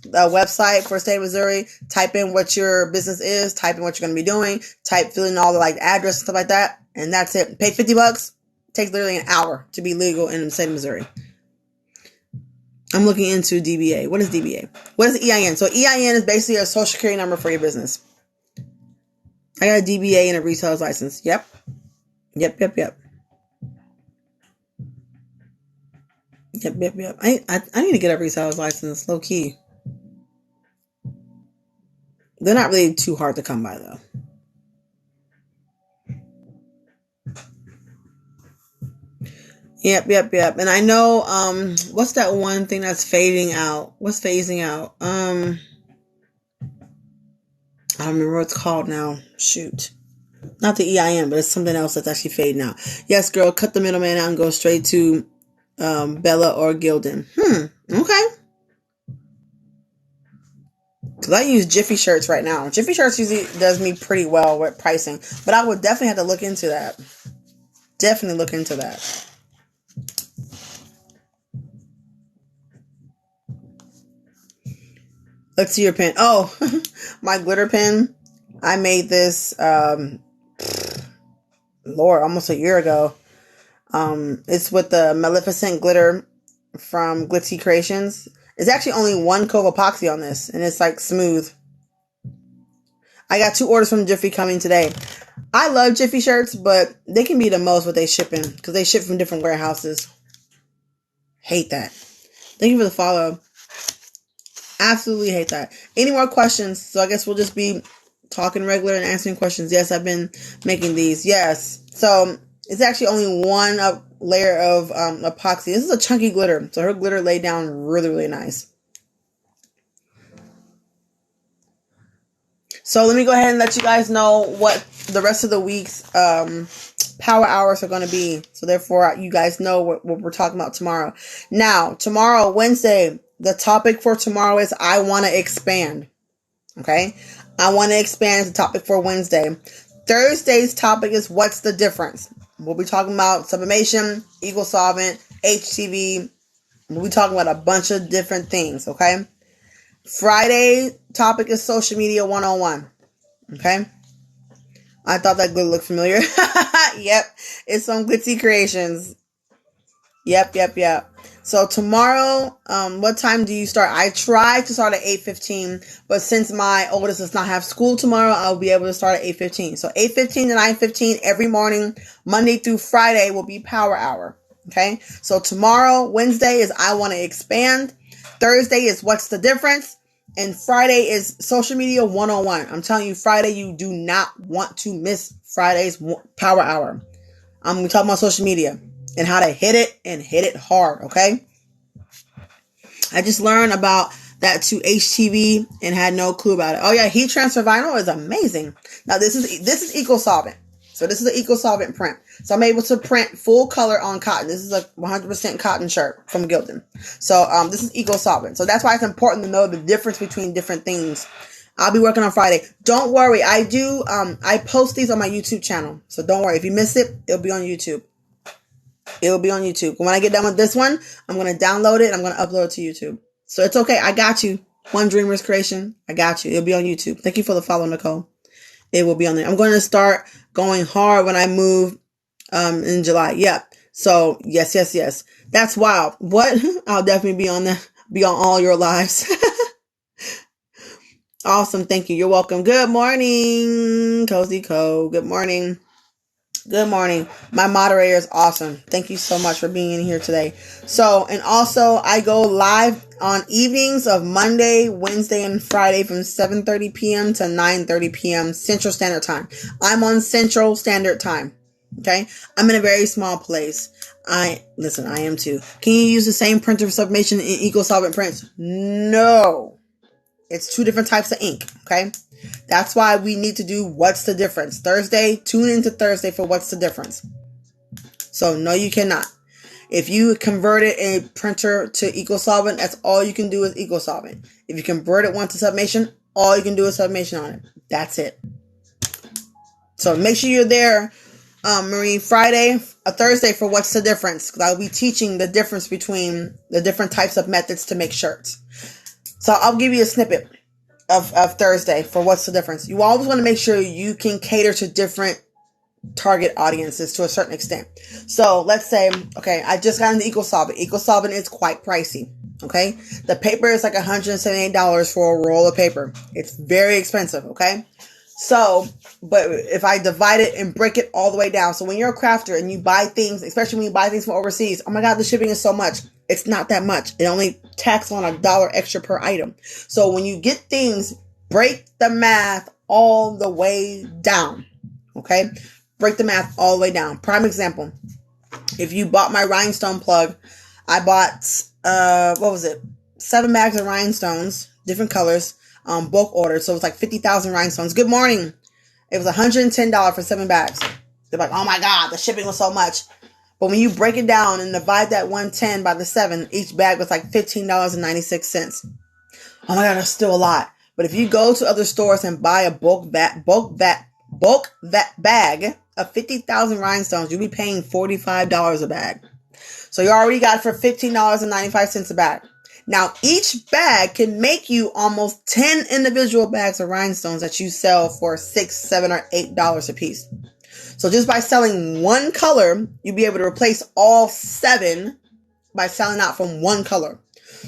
the website for state of Missouri, type in what your business is, type in what you're going to be doing, fill in all the like address and stuff like that, and that's it. Pay $50. Takes literally an hour to be legal in the state of Missouri. I'm looking into DBA. What is DBA? What is EIN? So EIN is basically a social security number for your business. I got a DBA and a retailer's license. Yep. Yep. I need to get a retailer's license, low key. They're not really too hard to come by, though. Yep. And I know, what's that one thing that's fading out? What's phasing out? I don't remember what it's called now. Shoot. Not the EIN, but it's something else that's actually fading out. Yes, girl, cut the middleman out and go straight to Bella or Gildan. Okay. Because I use Jiffy Shirts right now. Jiffy Shirts usually does me pretty well with pricing. But I would definitely have to look into that. Definitely look into that. Let's see your pen. Oh, my glitter pen. I made this, almost a year ago. It's with the Maleficent glitter from Glitzy Creations. It's actually only 1 coat of epoxy on this, and it's like smooth. I got 2 orders from Jiffy coming today. I love Jiffy Shirts, but they can be the most what they ship in because they ship from different warehouses. Hate that. Thank you for the follow. Absolutely hate that. Any more questions? So I guess we'll just be talking regular and answering questions. Yes, I've been making these. Yes. So it's actually only 1 layer of epoxy. This is a chunky glitter. So her glitter laid down really, really nice. So let me go ahead and let you guys know what the rest of the week's power hours are going to be. So therefore, you guys know what we're talking about tomorrow. Now, tomorrow, Wednesday, The topic for tomorrow is I want to expand. Okay. I want to expand is the topic for Wednesday. Thursday's topic is what's the difference? We'll be talking about sublimation, equal solvent, HTV. We'll be talking about a bunch of different things. Okay. Friday topic is social media 101. Okay. I thought that would look familiar. Yep. It's some Glitzy Creations. Yep. So tomorrow, what time do you start? I try to start at 8:15, but since my oldest does not have school tomorrow, I'll be able to start at 8:15. So 8:15 to 9:15 every morning, Monday through Friday will be Power Hour. Okay. So tomorrow, Wednesday is I want to expand. Thursday is what's the difference? And Friday is social media 101. I'm telling you, Friday, you do not want to miss Friday's Power Hour. I'm talking about social media and how to hit it and hit it hard. Okay. I just learned about that to HTV and had no clue about it. Oh yeah, heat transfer vinyl is amazing. Now this is eco solvent. So this is an eco solvent print. So I'm able to print full color on cotton. This is a 100% cotton shirt from Gildan. So this is eco solvent. So that's why it's important to know the difference between different things. I'll be working on Friday. Don't worry, I do. I post these on my YouTube channel. So don't worry, if you miss it, it'll be on YouTube. It will be on YouTube. When I get done with this one, I'm going to download it and I'm going to upload it to YouTube. So it's okay. I got you. One Dreamer's Creation. I got you. It'll be on YouTube. Thank you for the follow, Nicole. It will be on there. I'm going to start going hard when I move in July. Yep. So yes. That's wild. What? I'll definitely be on all your lives. Awesome. Thank you. You're welcome. Good morning, Cozy Co. Good morning. Good morning. My moderator is awesome. Thank you so much for being in here today. So, and also I go live on evenings of Monday, Wednesday, and Friday from 7:30 p.m. to 9:30 p.m. Central Standard Time. I'm on Central Standard Time. Okay. I'm in a very small place. I am too. Can you use the same printer for sublimation in eco solvent prints? No. It's two different types of ink. Okay. That's why we need to do what's the difference. Thursday, tune into Thursday for what's the difference. So no, you cannot. If you converted a printer to EcoSolvent, that's all you can do is EcoSolvent. If you converted one to sublimation, all you can do is sublimation on it. That's it. So make sure you're there, Marie, Thursday for what's the difference. Because I'll be teaching the difference between the different types of methods to make shirts. So I'll give you a snippet of Thursday for what's the difference. You always want to make sure you can cater to different target audiences to a certain extent. So let's say, okay, I just got into EcoSolvent. EcoSolvent is quite pricey. Okay. The paper is like $178 for a roll of paper. It's very expensive. Okay. So, but if I divide it and break it all the way down. So when you're a crafter and you buy things, especially when you buy things from overseas, oh my God, the shipping is so much. It's not that much. It only tax on $1 extra per item. So when you get things, break the math all the way down. Okay. Break the math all the way down. Prime example. If you bought my rhinestone plug, I bought, 7 bags of rhinestones, different colors, bulk order. So it was like 50,000 rhinestones. Good morning. It was $110 for 7 bags. They're like, oh my God, the shipping was so much. But when you break it down and divide that 110 by the 7, each bag was like $15.96. Oh my God, that's still a lot. But if you go to other stores and buy a bulk bag of 50,000 rhinestones, you'll be paying $45 a bag. So you already got it for $15.95 a bag. Now, each bag can make you almost 10 individual bags of rhinestones that you sell for $6, $7, or $8 a piece. So just by selling one color, you'll be able to replace all 7 by selling out from one color.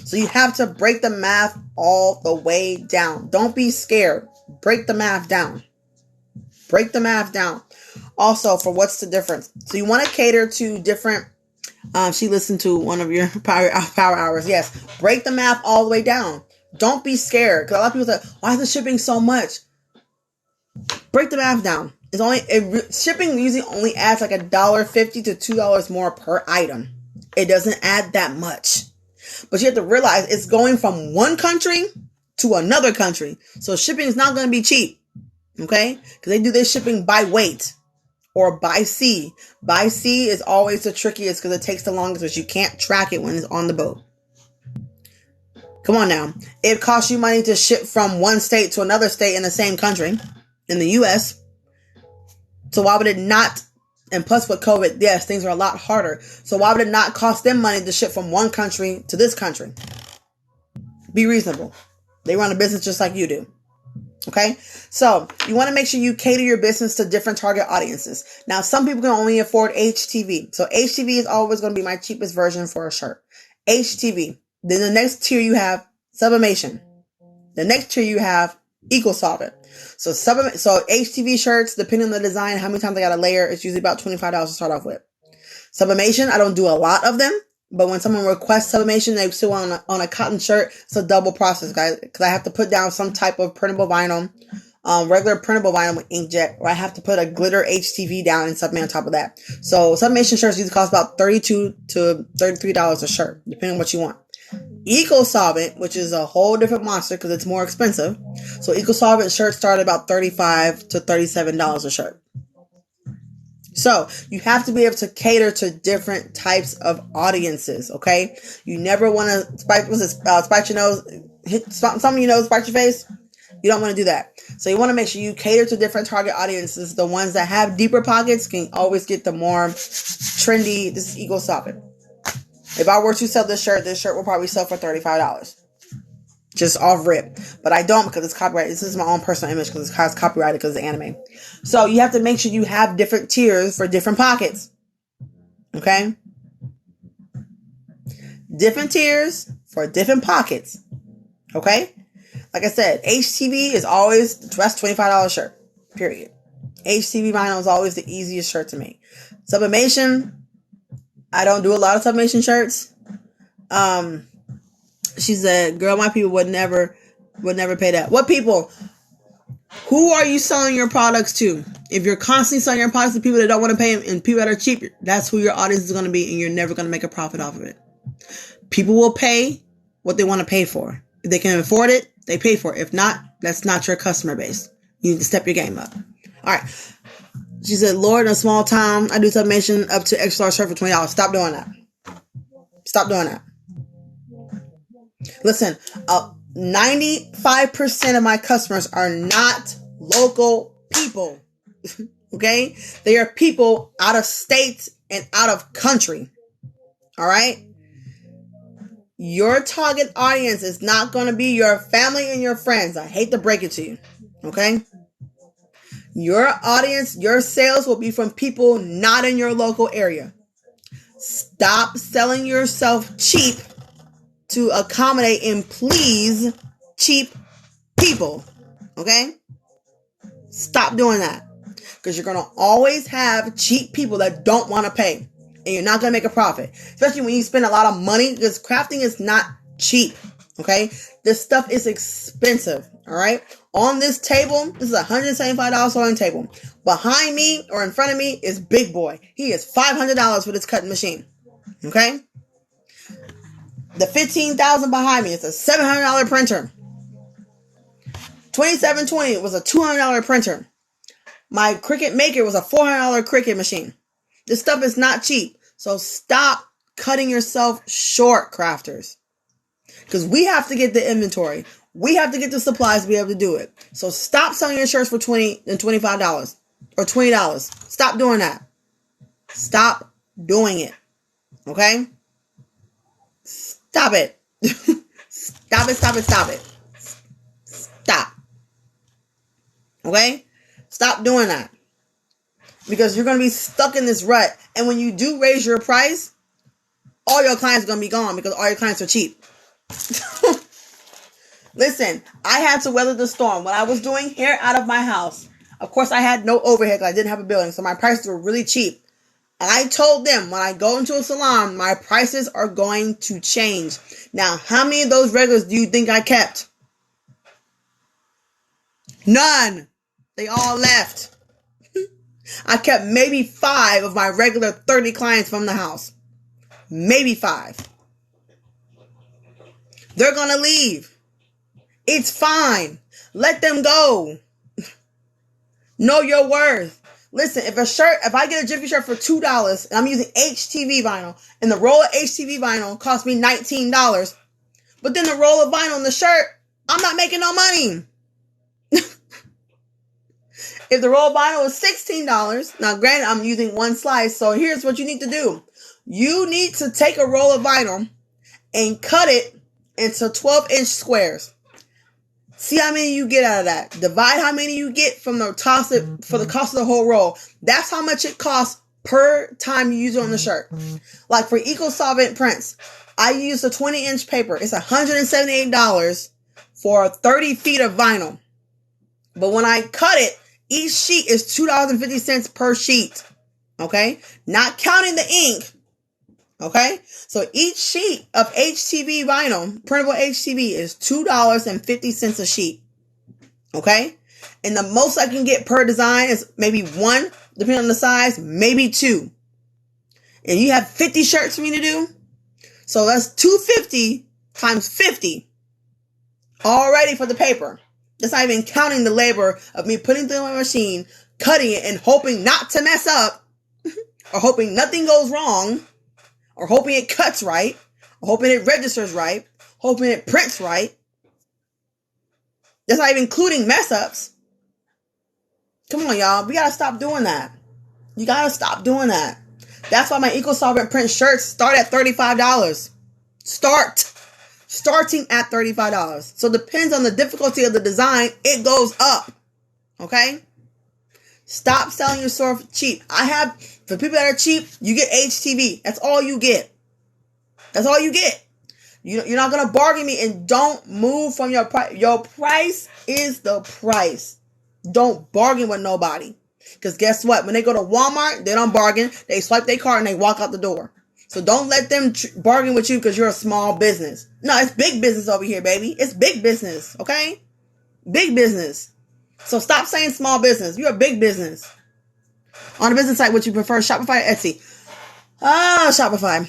So you have to break the math all the way down. Don't be scared. Break the math down. Break the math down. Also, for what's the difference? So you want to cater to different. She listened to one of your power hours. Yes. Break the math all the way down. Don't be scared. Because a lot of people say, why is the shipping so much? Break the math down. Shipping usually only adds like $1.50 to $2 more per item. It doesn't add that much. But you have to realize it's going from one country to another country. So shipping is not going to be cheap. Okay? Because they do their shipping by weight or by sea. By sea is always the trickiest because it takes the longest because you can't track it when it's on the boat. Come on now. It costs you money to ship from one state to another state in the same country, in the U.S. So why would it not? And plus with COVID, yes, things are a lot harder. So why would it not cost them money to ship from one country to this country? Be reasonable. They run a business just like you do. Okay? So you want to make sure you cater your business to different target audiences. Now, some people can only afford HTV. So HTV is always going to be my cheapest version for a shirt. HTV. Then the next tier you have sublimation. The next tier you have EcoSolvent. So HTV shirts, depending on the design, how many times I got to layer, it's usually about $25 to start off with. Sublimation, I don't do a lot of them, but when someone requests sublimation, they still want on a cotton shirt. It's a double process, guys, because I have to put down some type of printable vinyl, regular printable vinyl with inkjet, or I have to put a glitter HTV down and something on top of that. So sublimation shirts usually cost about $32 to $33 a shirt, depending on what you want. EcoSolvent, which is a whole different monster because it's more expensive. So EcoSolvent shirts start at about $35 to $37 a shirt. So you have to be able to cater to different types of audiences, okay? You never want to spike your nose, hit something you know, spike your face. You don't want to do that. So you want to make sure you cater to different target audiences. The ones that have deeper pockets can always get the more trendy. This is EcoSolvent. If I were to sell this shirt will probably sell for $35. Just off rip. But I don't because it's copyrighted. This is my own personal image because it's copyrighted because it's anime. So you have to make sure you have different tiers for different pockets. Okay? Different tiers for different pockets. Okay? Like I said, HTV is always the best $25 shirt. Period. HTV vinyl is always the easiest shirt to make. Sublimation, I don't do a lot of sublimation shirts. She said, girl, my people would never pay that. What people? Who are you selling your products to? If you're constantly selling your products to people that don't want to pay and people that are cheap, that's who your audience is going to be, and you're never going to make a profit off of it. People will pay what they want to pay for. If they can afford it, they pay for it. If not, that's not your customer base. You need to step your game up. All right. She said, Lord, in a small town, I do sublimation up to extra large shirt for $20. Stop doing that. Stop doing that. Listen, 95% of my customers are not local people. Okay? They are people out of state and out of country. All right? Your target audience is not going to be your family and your friends. I hate to break it to you. Okay? Your audience, your sales will be from people not in your local area. Stop selling yourself cheap to accommodate and please cheap people. Okay? Stop doing that. Because you're going to always have cheap people that don't want to pay. And you're not going to make a profit. Especially when you spend a lot of money. Because crafting is not cheap. Okay? This stuff is expensive. Alright? On this table, this is a $175 sewing table. Behind me or in front of me is Big Boy. He is $500 for this cutting machine. Okay? The $15,000 behind me is a $700 printer. 2720 was a $200 printer. My Cricut Maker was a $400 Cricut machine. This stuff is not cheap. So stop cutting yourself short, crafters. Because we have to get the inventory. We have to get the supplies to be able to do it. So stop selling your shirts for $20 and $25 or $20. Stop doing that. Stop doing it. Okay? Stop it. Stop it, stop it, stop it. Stop. Okay? Stop doing that. Because you're going to be stuck in this rut. And when you do raise your price, all your clients are going to be gone because all your clients are cheap. Listen, I had to weather the storm. When I was doing hair out of my house, of course I had no overhead because I didn't have a building. So my prices were really cheap. And I told them when I go into a salon, my prices are going to change. Now, how many of those regulars do you think I kept? None. They all left. I kept maybe 5 of my regular 30 clients from the house. Maybe 5. They're going to leave. It's fine. Let them go. Know your worth. Listen, if I get a Jiffy shirt for $2 and I'm using HTV vinyl and the roll of HTV vinyl cost me $19, But then the roll of vinyl on the shirt, I'm not making no money. If the roll of vinyl is $16, now granted, I'm using one slice, so here's what you need to do. You need to take a roll of vinyl and cut it into 12-inch squares. See how many you get out of that. Divide how many you get from the cost for the cost of the whole roll. That's how much it costs per time you use it on the shirt. Like for eco-solvent prints, I use a 20-inch paper. It's $178 for 30 feet of vinyl. But when I cut it, each sheet is $2.50 per sheet. Okay? Not counting the ink. Okay? So each sheet of HTV vinyl, printable HTV, is $2.50 a sheet. Okay? And the most I can get per design is maybe one, depending on the size, maybe two. And you have 50 shirts for me to do? So that's $250 times 50 already for the paper. That's not even counting the labor of me putting it in my machine, cutting it, and hoping not to mess up, or hoping nothing goes wrong, or hoping it cuts right, or hoping it registers right, hoping it prints right. That's not even including mess ups. Come on, y'all. We gotta stop doing that. You gotta stop doing that. That's why my eco-solvent print shirts start at $35. Starting at $35. So it depends on the difficulty of the design. It goes up. Okay? Stop selling your store cheap. For people that are cheap, you get HTV. That's all you get. That's all you get. You're not going to bargain me, and don't move from your price. Your price is the price. Don't bargain with nobody. Because guess what? When they go to Walmart, they don't bargain. They swipe their card and they walk out the door. So don't let them bargain with you because you're a small business. No, it's big business over here, baby. It's big business, okay? Big business. So stop saying small business. You're a big business. On the business site, would you prefer Shopify or Etsy? Shopify.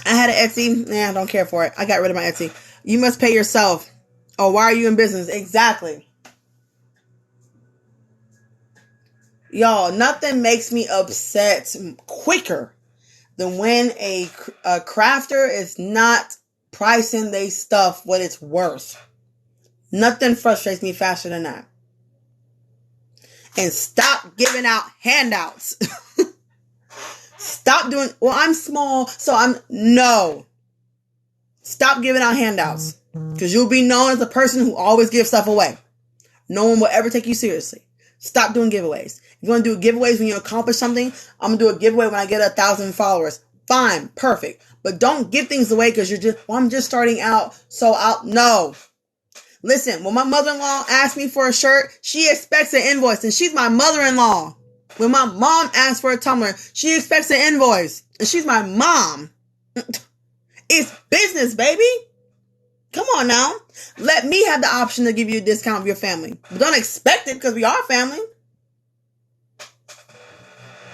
I had an Etsy. I don't care for it. I got rid of my Etsy. You must pay yourself. Oh, why are you in business? Exactly. Y'all, nothing makes me upset quicker than when a crafter is not pricing their stuff what it's worth. Nothing frustrates me faster than that. And stop giving out handouts. Stop doing, well, I'm small, so no. Stop giving out handouts. Because you'll be known as the person who always gives stuff away. No one will ever take you seriously. Stop doing giveaways. If you want to do giveaways when you accomplish something, I'm going to do a giveaway when I get 1,000 followers. Fine, perfect. But don't give things away because I'm just starting out, no. Listen, when my mother-in-law asks me for a shirt, she expects an invoice, and she's my mother-in-law. When my mom asks for a tumbler, she expects an invoice, and she's my mom. It's business, baby. Come on now. Let me have the option to give you a discount of your family. But don't expect it because we are family.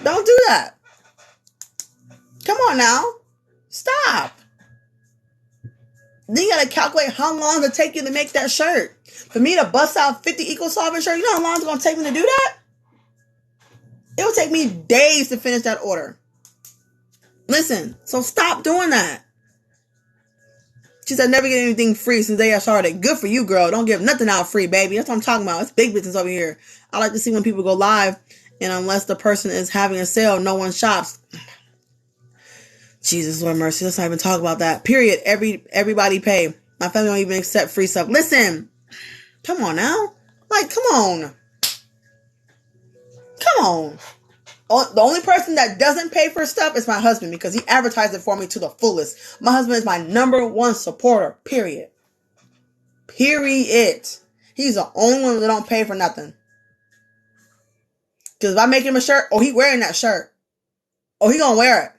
Don't do that. Come on now. Stop. Then you got to calculate how long it take you to make that shirt. For me to bust out 50 eco-solvent shirts, you know how long it's going to take me to do that? It will take me days to finish that order. Listen, so stop doing that. She said, never get anything free since they started. Good for you, girl. Don't give nothing out free, baby. That's what I'm talking about. It's big business over here. I like to see when people go live, and unless the person is having a sale, no one shops. Jesus, Lord mercy. Let's not even talk about that. Period. Everybody pay. My family don't even accept free stuff. Listen. Come on now. Like, come on. Come on. The only person that doesn't pay for stuff is my husband because he advertised it for me to the fullest. My husband is my number one supporter. Period. Period. He's the only one that don't pay for nothing. Because if I make him a shirt, oh, he wearing that shirt. Oh, he gonna wear it.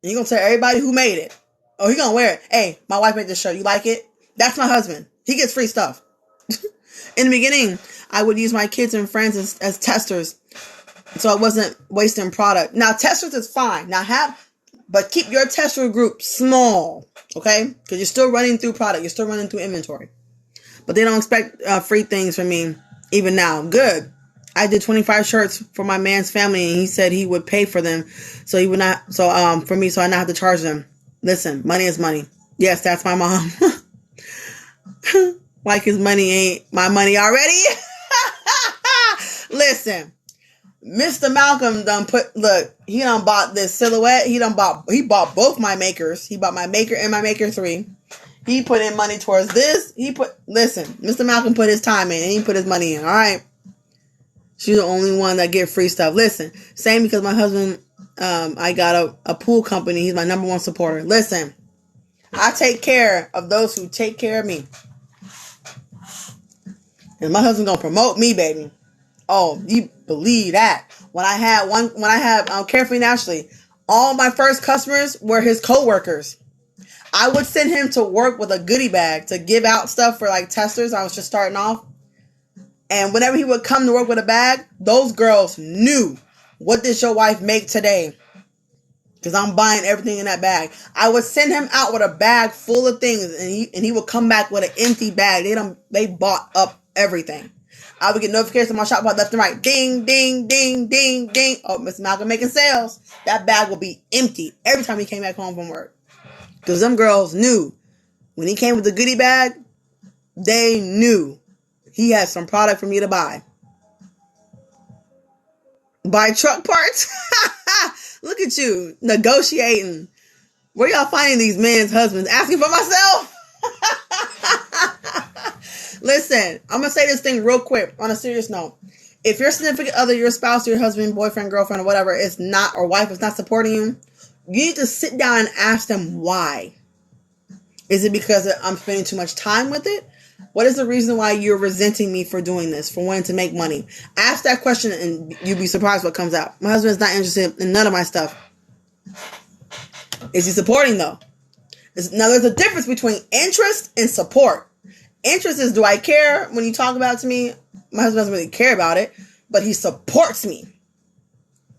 And he gonna tell everybody who made it. Oh, he gonna wear it. Hey, my wife made this shirt. You like it? That's my husband. He gets free stuff. In the beginning, I would use my kids and friends as testers. So I wasn't wasting product. Now, testers is fine. But keep your tester group small, okay? Because you're still running through product. You're still running through inventory. But they don't expect free things from me even now. Good. I did 25 shirts for my man's family, and he said he would pay for them. So he would not, for me, so I not have to charge them. Listen, money is money. Yes, that's my mom. Like his money ain't my money already. Listen, Mr. Malcolm he done bought this silhouette. He bought both my makers. He bought my maker and my maker 3. He put in money towards this. Listen, Mr. Malcolm put his time in and he put his money in. All right. She's the only one that get free stuff. Listen, same because my husband, I got a pool company. He's my number 1 supporter. Listen, I take care of those who take care of me. And my husband gonna promote me, baby. Oh, you believe that? When I have Carefree Naturally, all my first customers were his co-workers. I would send him to work with a goodie bag to give out stuff for like testers. I was just starting off. And whenever he would come to work with a bag, those girls knew, what did your wife make today? Because I'm buying everything in that bag. I would send him out with a bag full of things, and he would come back with an empty bag. They bought up everything. I would get notifications on my shop left and right. Ding, ding, ding, ding, ding. Oh, Mr. Malcolm making sales. That bag will be empty every time he came back home from work. Because them girls knew. When he came with the goodie bag, they knew he had some product for me to buy. Buy truck parts? Look at you, negotiating. Where y'all finding these men's husbands? Asking for myself? Listen, I'm going to say this thing real quick on a serious note. If your significant other, your spouse, your husband, boyfriend, girlfriend, or whatever is not, or wife is not supporting you, you need to sit down and ask them why. Is it because I'm spending too much time with it? What is the reason why you're resenting me for doing this, for wanting to make money? Ask that question and you'll be surprised what comes out. My husband is not interested in none of my stuff. Is he supporting though? Now there's a difference between interest and support. Interest is, do I care when you talk about it to me? My husband doesn't really care about it, but he supports me.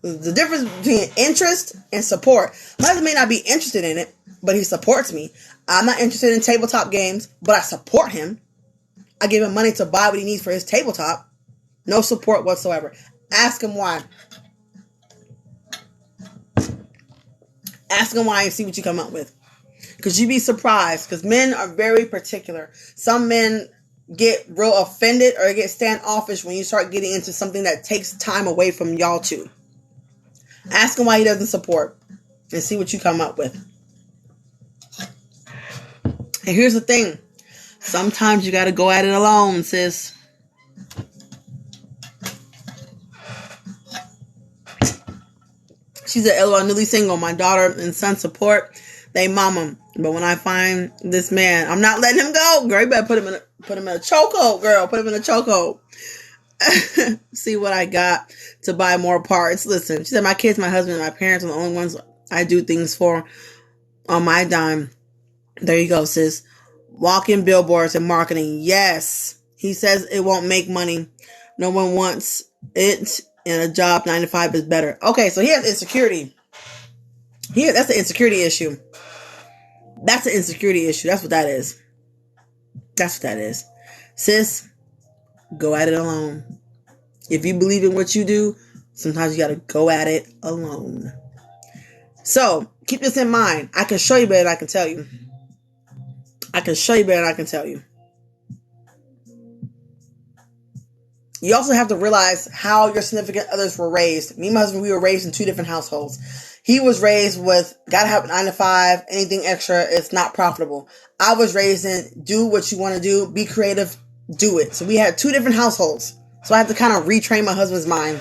The difference between interest and support. My husband may not be interested in it, but he supports me. I'm not interested in tabletop games, but I support him. I give him money to buy what he needs for his tabletop. No support whatsoever. Ask him why. Ask him why and see what you come up with. Because you'd be surprised. Because men are very particular. Some men get real offended or get standoffish when you start getting into something that takes time away from y'all two. Ask him why he doesn't support. And see what you come up with. And here's the thing. Sometimes you got to go at it alone, sis. She said, LOL, newly single. My daughter and son support. They mama. But when I find this man, I'm not letting him go. Girl, you better put him in a chokehold, girl. Put him in a chokehold. See what I got to buy more parts. Listen, she said, my kids, my husband, and my parents are the only ones I do things for on my dime. There you go, sis. Walking billboards and marketing. Yes. He says it won't make money. No one wants it, and a job 9 to 5 is better. Okay, so he has insecurity. That's an insecurity issue. That's an insecurity issue. That's what that is. That's what that is. Sis, go at it alone. If you believe in what you do, sometimes you got to go at it alone. So, keep this in mind. I can show you better than I can tell you. I can show you better than I can tell you. You also have to realize how your significant others were raised. Me and my husband, we were raised in 2 different households. He was raised with, gotta have a 9 to 5, anything extra, it's not profitable. I was raised in, do what you want to do, be creative, do it. So we had 2 different households. So I have to kind of retrain my husband's mind.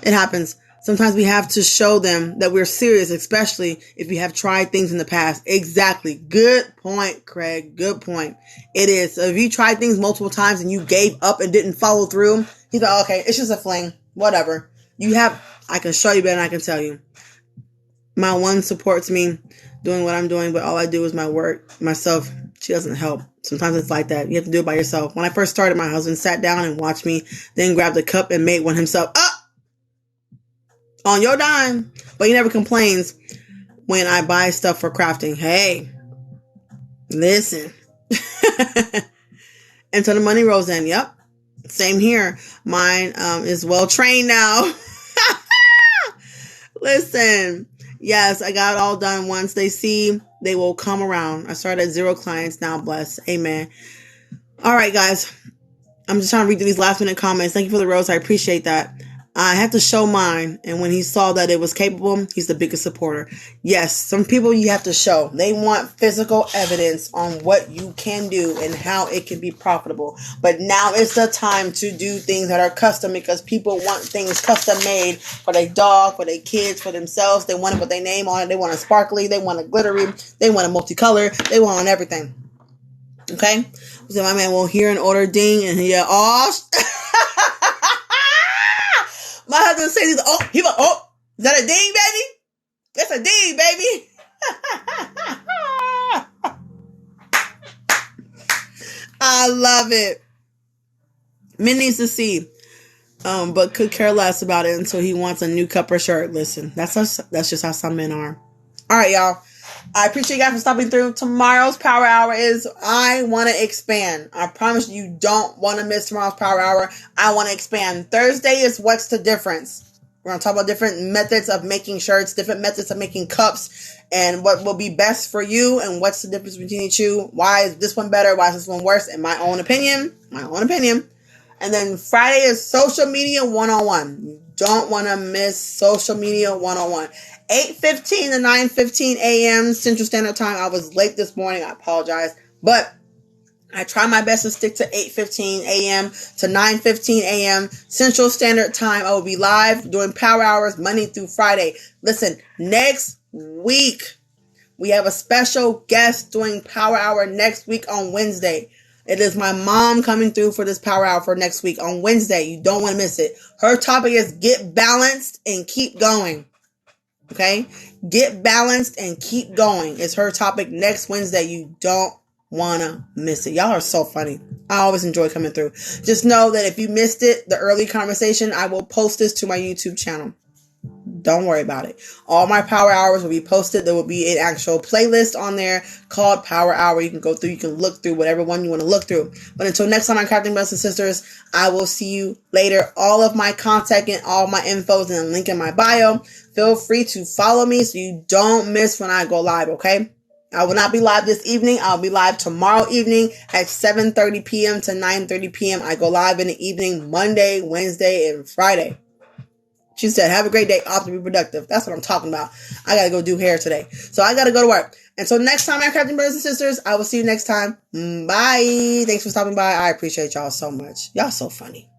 It happens. Sometimes we have to show them that we're serious, especially if we have tried things in the past. Exactly. Good point, Craig. Good point. It is. So if you tried things multiple times and you gave up and didn't follow through, he's like, okay, it's just a fling. Whatever. I can show you better than I can tell you. My one supports me doing what I'm doing, but all I do is my work. Myself, she doesn't help. Sometimes it's like that. You have to do it by yourself. When I first started, my husband sat down and watched me, then grabbed a cup and made one himself. On your dime. But he never complains when I buy stuff for crafting. Hey, listen. Until the money rolls in. Yep. Same here. Mine is well trained now. Listen. Yes, I got it all done. Once they see, they will come around. I started at 0 clients. Now blessed. Amen. All right, guys. I'm just trying to read through these last minute comments. Thank you for the rose. I appreciate that. I had to show mine, and when he saw that it was capable, he's the biggest supporter. Yes, some people you have to show. They want physical evidence on what you can do and how it can be profitable. But now is the time to do things that are custom, because people want things custom made for their dog, for their kids, for themselves. They want to put their name on it. They want a sparkly. They want a glittery. They want a multicolor. They want everything. Okay? So my man will hear an order ding and he my husband says, he's like, oh, is that a ding, baby? That's a ding, baby. I love it. Min needs to see, but could care less about it until he wants a new cup or shirt. Listen, that's just how some men are. All right, y'all. I appreciate you guys for stopping through. Tomorrow's Power Hour is I want to expand. I promise you don't want to miss tomorrow's Power Hour. I want to expand. Thursday is what's the difference. We're going to talk about different methods of making shirts, different methods of making cups, and what will be best for you, and what's the difference between the two. Why is this one better? Why is this one worse? In my own opinion. And then Friday is Social Media 101. You don't want to miss Social Media 101. 8:15 to 9:15 a.m. Central Standard Time. I was late this morning. I apologize. But I try my best to stick to 8:15 a.m. to 9:15 a.m. Central Standard Time. I will be live doing Power Hours Monday through Friday. Listen, next week, we have a special guest doing Power Hour next week on Wednesday. It is my mom coming through for this Power Hour for next week on Wednesday. You don't want to miss it. Her topic is get balanced and keep going. Okay? Get balanced and keep going. It's her topic next Wednesday. You don't want to miss it. Y'all are so funny. I always enjoy coming through. Just know that if you missed it, the early conversation, I will post this to my YouTube channel. Don't worry about it. All my Power Hours will be posted. There will be an actual playlist on there called Power Hour. You can go through. You can look through whatever one you want to look through. But until next time, I'm Crafting Brothers and Sisters. I will see you later. All of my contact and all my info is in a link in my bio. Feel free to follow me so you don't miss when I go live, okay? I will not be live this evening. I'll be live tomorrow evening at 7:30 p.m. to 9:30 p.m. I go live in the evening Monday, Wednesday, and Friday. She said, have a great day. Off to be productive. That's what I'm talking about. I got to go do hair today. So I got to go to work. Until next time, my Crafting Brothers and Sisters, I will see you next time. Bye. Thanks for stopping by. I appreciate y'all so much. Y'all so funny.